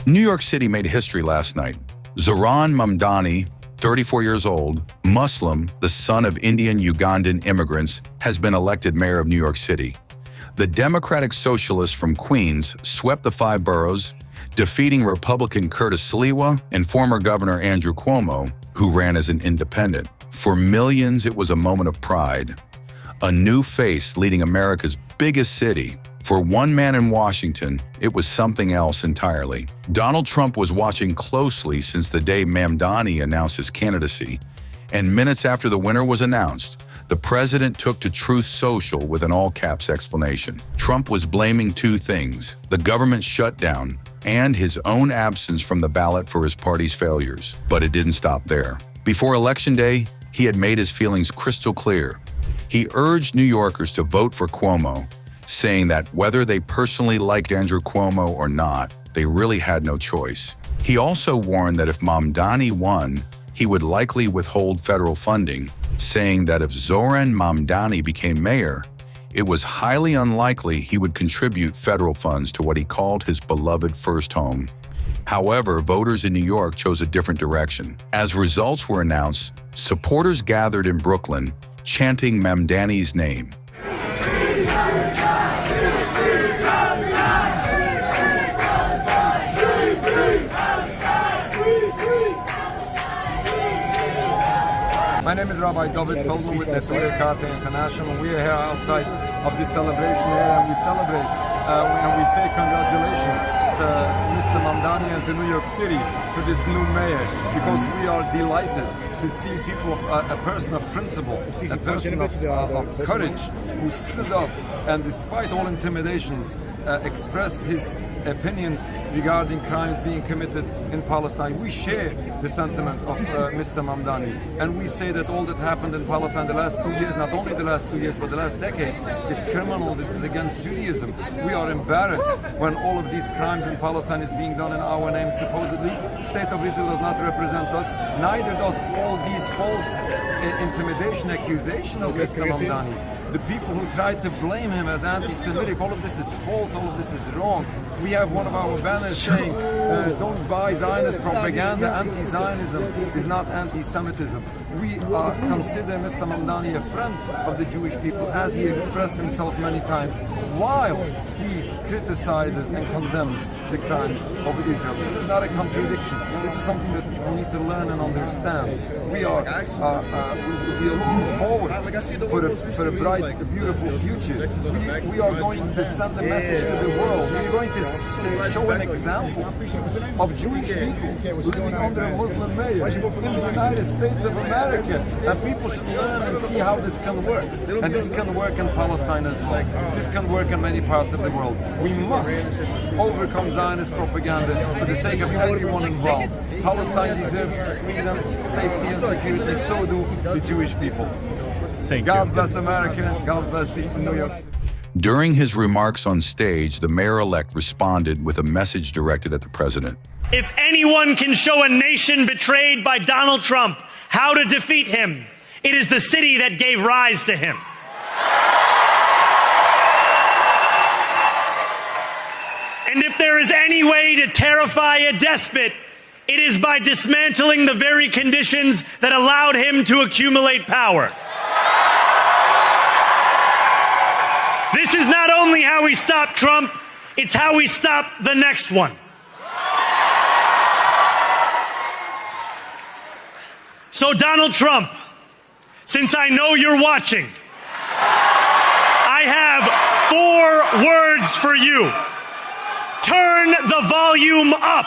New York City made history last night. Zohran Mamdani, 34 years old, Muslim, the son of Indian-Ugandan immigrants, has been elected mayor of New York City. The Democratic Socialist from Queens swept the 5 boroughs, defeating Republican Curtis Sliwa and former Governor Andrew Cuomo, who ran as an independent. For millions, it was a moment of pride. A new face leading America's biggest city. For one man in Washington, it was something else entirely. Donald Trump was watching closely since the day Mamdani announced his candidacy, and minutes after the winner was announced, the president took to Truth Social with an all-caps explanation. Trump was blaming 2 things: the government shutdown and his own absence from the ballot for his party's failures. But it didn't stop there. Before Election Day, he had made his feelings crystal clear. He urged New Yorkers to vote for Cuomo, saying that whether they personally liked Andrew Cuomo or not, they really had no choice. He also warned that if Mamdani won, he would likely withhold federal funding, saying that if Zohran Mamdani became mayor, it was highly unlikely he would contribute federal funds to what he called his beloved first home. However, voters in New York chose a different direction. As results were announced, supporters gathered in Brooklyn, chanting Mamdani's name. My name is Rabbi David Feldman with Neturei Karta International. We are here outside of this celebration area, and we celebrate and we say congratulations to Mr. Mamdani and to New York City for this new mayor, because we are delighted to see people, a person of principle, a person of courage, who stood up and despite all intimidations expressed his opinions regarding crimes being committed in Palestine. We share the sentiment of Mr. Mamdani, and we say that all that happened in Palestine the last 2 years, not only the last 2 years, but the last decades, is criminal. This is against Judaism. We are embarrassed when all of these crimes in Palestine is being done in our name, supposedly. State of Israel does not represent us, neither does all these false intimidation accusation of Mr. Mamdani. The people who tried to blame him as anti-Semitic, all of this is false, all of this is wrong. We have one of our banners saying, don't buy Zionist propaganda, anti-Zionism is not anti-Semitism. We consider Mr. Mamdani a friend of the Jewish people, as he expressed himself many times, while he criticizes and condemns the crimes of Israel. This is not a contradiction. This is something that people need to learn and understand. We are looking forward for a bright, beautiful future. We are going to send a message to the world. We are going to show an example of Jewish people living under a Muslim mayor in the United States of America. And people should learn and see how this can work. And this can work in Palestine as well. This can work in many parts of the world. We must overcome Zionist propaganda for the sake of everyone involved. Palestine deserves freedom, safety, and security. So do the Jewish people. God bless America. God bless New York City. During his remarks on stage, the mayor-elect responded with a message directed at the president. If anyone can show a nation betrayed by Donald Trump how to defeat him, it is the city that gave rise to him. And if there is any way to terrify a despot, it is by dismantling the very conditions that allowed him to accumulate power. This is not only how we stop Trump, it's how we stop the next one. So Donald Trump, since I know you're watching, I have 4 words for you. Turn the volume up.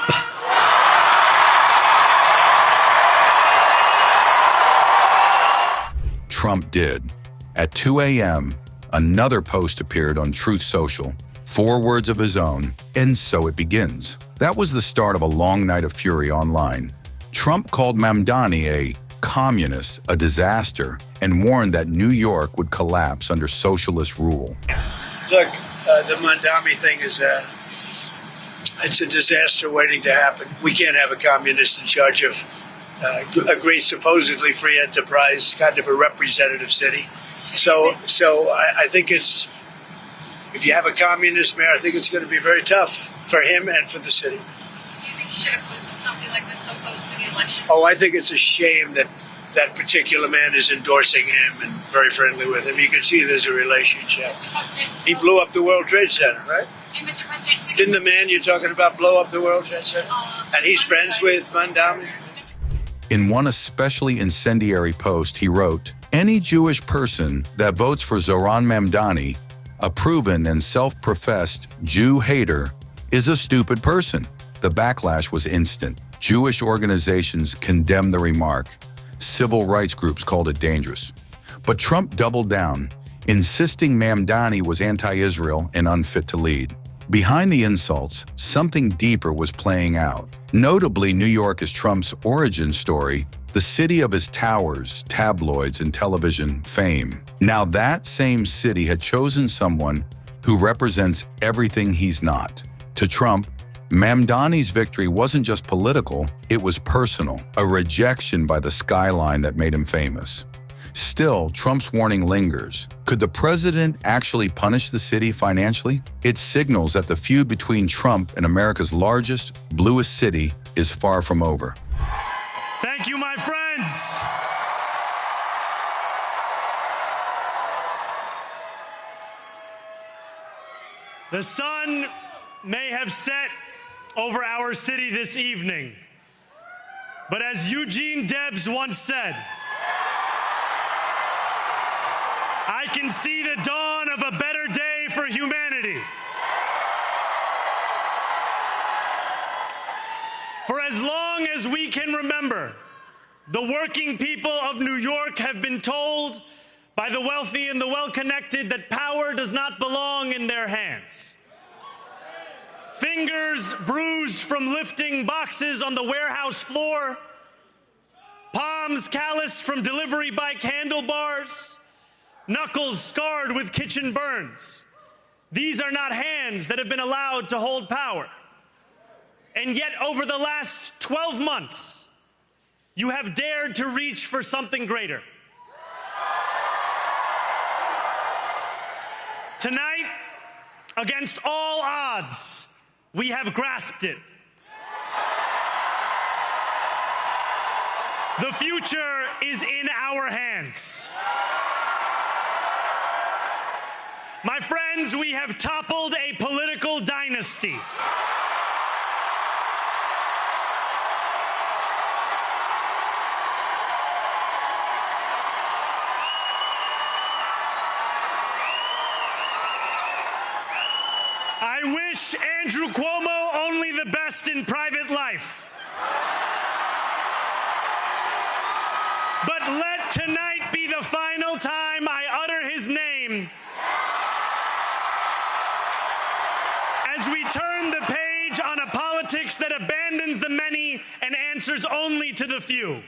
Trump did. At 2 a.m., another post appeared on Truth Social, 4 words of his own, and so it begins. That was the start of a long night of fury online. Trump called Mamdani a communist, a disaster, and warned that New York would collapse under socialist rule. Look, the Mamdani thing is it's a disaster waiting to happen. We can't have a communist in charge of a great, supposedly free enterprise, kind of a representative city. So I think if you have a communist mayor, I think it's going to be very tough for him and for the city. relationship with something like this so close to the election? Oh, I think it's a shame that that particular man is endorsing him and very friendly with him. You can see there's a relationship. He blew up the World Trade Center, right? And Mr. President, Didn't the man you're talking about blow up the World Trade Center? And he's friends with Mamdani? In one especially incendiary post, he wrote, "Any Jewish person that votes for Zohran Mamdani, a proven and self-professed Jew hater, is a stupid person." The backlash was instant. Jewish organizations condemned the remark. Civil rights groups called it dangerous. But Trump doubled down, insisting Mamdani was anti-Israel and unfit to lead. Behind the insults, something deeper was playing out. Notably, New York is Trump's origin story, the city of his towers, tabloids, and television fame. Now that same city had chosen someone who represents everything he's not. To Trump, Mamdani's victory wasn't just political, it was personal, a rejection by the skyline that made him famous. Still, Trump's warning lingers. Could the president actually punish the city financially? It signals that the feud between Trump and America's largest, bluest city is far from over. Thank you, my friends. The sun may have set over our city this evening, but as Eugene Debs once said, I can see the dawn of a better day for humanity. For as long as we can remember, the working people of New York have been told by the wealthy and the well-connected that power does not belong in their hands. Fingers bruised from lifting boxes on the warehouse floor, palms calloused from delivery bike handlebars, knuckles scarred with kitchen burns. These are not hands that have been allowed to hold power. And yet, over the last 12 months, you have dared to reach for something greater. Tonight, against all odds, we have grasped it. The future is in our hands. My friends, we have toppled a political dynasty. I wish Andrew Cuomo only the best in private life. But let tonight be the final time I utter his name as we turn the page on a politics that abandons the many and answers only to the few.